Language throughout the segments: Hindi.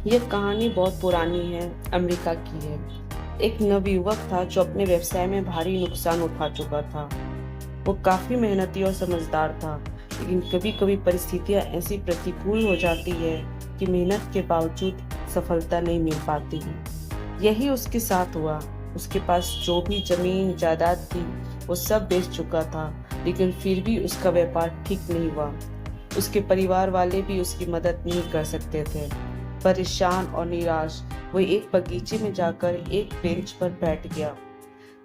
यह कहानी बहुत पुरानी है, अमेरिका की है। एक नवयुवक था जो अपने व्यवसाय में भारी नुकसान उठा चुका था। वो काफी मेहनती और समझदार था, लेकिन कभी कभी परिस्थितियां ऐसी प्रतिकूल हो जाती है कि मेहनत के बावजूद सफलता नहीं मिल पाती है। यही उसके साथ हुआ। उसके पास जो भी जमीन जायदाद थी वो सब बेच चुका था, लेकिन फिर भी उसका व्यापार ठीक नहीं हुआ। उसके परिवार वाले भी उसकी मदद नहीं कर सकते थे। परेशान और निराश वो एक बगीचे में जाकर एक बेंच पर बैठ गया।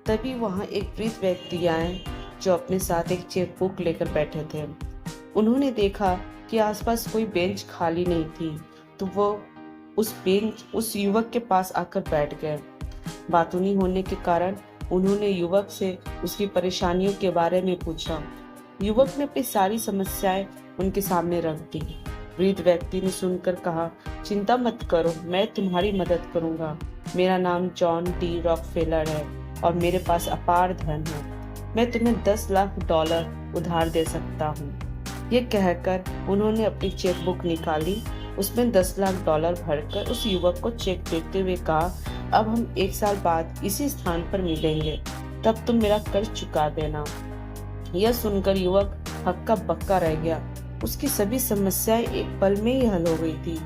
तभी वहां एक वृद्ध व्यक्ति आए जो अपने साथ एक चेकबुक लेकर बैठे थे। उन्होंने देखा कि आसपास कोई बेंच खाली नहीं थी, तो वो उस युवक के पास आकर बैठ गए। बातूनी होने के कारण उन्होंने युवक से उसकी परेशानियों के बारे में पूछा। युवक ने अपनी सारी समस्याएं उनके सामने रख दी। वृद्ध व्यक्ति ने सुनकर कहा, चिंता मत करो, मैं तुम्हारी मदद करूंगा। मेरा नाम जॉन डी रॉकफेलर है और मेरे पास अपार धन है। मैं तुम्हें 10 लाख डॉलर उधार दे सकता हूँ। ये कहकर उन्होंने अपनी चेकबुक निकाली। उसमें 10 लाख डॉलर भरकर उस युवक को चेक देते हुए कहा, अब हम 1 साल बाद इसी स्थान पर मिलेंगे, तब तुम मेरा कर्ज चुका देना। यह सुनकर युवक हक्का बक्का रह गया। उसकी सभी समस्याएं एक पल में ही हल हो गई थी।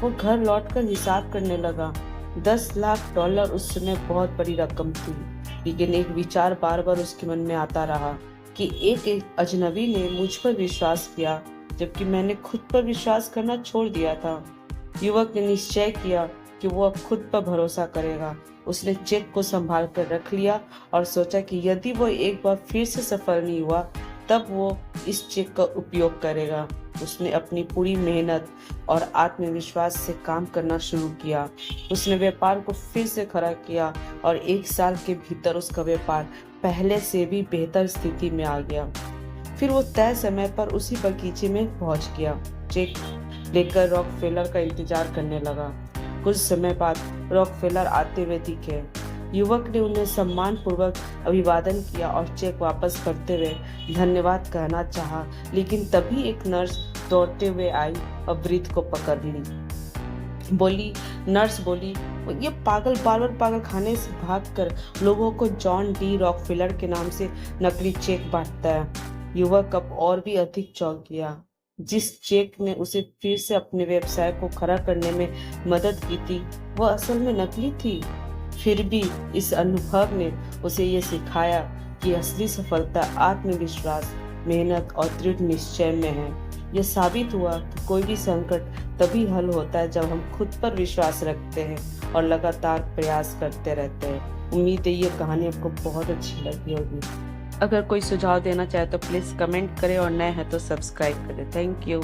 वो घर लौटकर हिसाब करने लगा। 10 लाख डॉलर उस समय बहुत बड़ी रकम थी, लेकिन एक विचार बार बार उसके मन में आता रहा कि एक अजनबी ने मुझ पर विश्वास किया, जबकि मैंने खुद पर विश्वास करना छोड़ दिया था। युवक ने निश्चय किया कि वो अब खुद पर भरोसा करेगा। उसने चेक को संभाल कर रख लिया और सोचा कि यदि वो एक बार फिर से सफल नहीं हुआ, तब वो इस चेक का उपयोग करेगा। उसने अपनी पूरी मेहनत और आत्मविश्वास से काम करना शुरू किया। उसने व्यापार को फिर से खड़ा किया और 1 साल के भीतर उसका व्यापार पहले से भी बेहतर स्थिति में आ गया। फिर वो तय समय पर उसी बगीचे में पहुंच गया। चेक लेकर रॉकफेलर का इंतजार करने लगा। कुछ समय बाद रॉकफेलर आते हुए दिखे। युवक ने उन्हें सम्मान पूर्वक अभिवादन किया और चेक वापस करते हुए धन्यवाद कहना चाहा, लेकिन तभी एक नर्स दौड़ते हुए आई और वृद्ध को पकड़ ली। नर्स बोली, ये पागल बार बार पागल खाने से भागकर लोगों को जॉन डी रॉकफेलर के नाम से नकली चेक बांटता है। युवक अब और भी अधिक चौंक गया। जिस चेक ने उसे फिर से अपने व्यवसाय को खड़ा करने में मदद की थी, वह असल में नकली थी। फिर भी इस अनुभव ने उसे ये सिखाया कि असली सफलता आत्मविश्वास, मेहनत और दृढ़ निश्चय में है। यह साबित हुआ कि कोई भी संकट तभी हल होता है जब हम खुद पर विश्वास रखते हैं और लगातार प्रयास करते रहते हैं। उम्मीद है ये कहानी आपको बहुत अच्छी लगी होगी। अगर कोई सुझाव देना चाहे तो प्लीज़ कमेंट करें और नए हैं तो सब्सक्राइब करें। Thank you.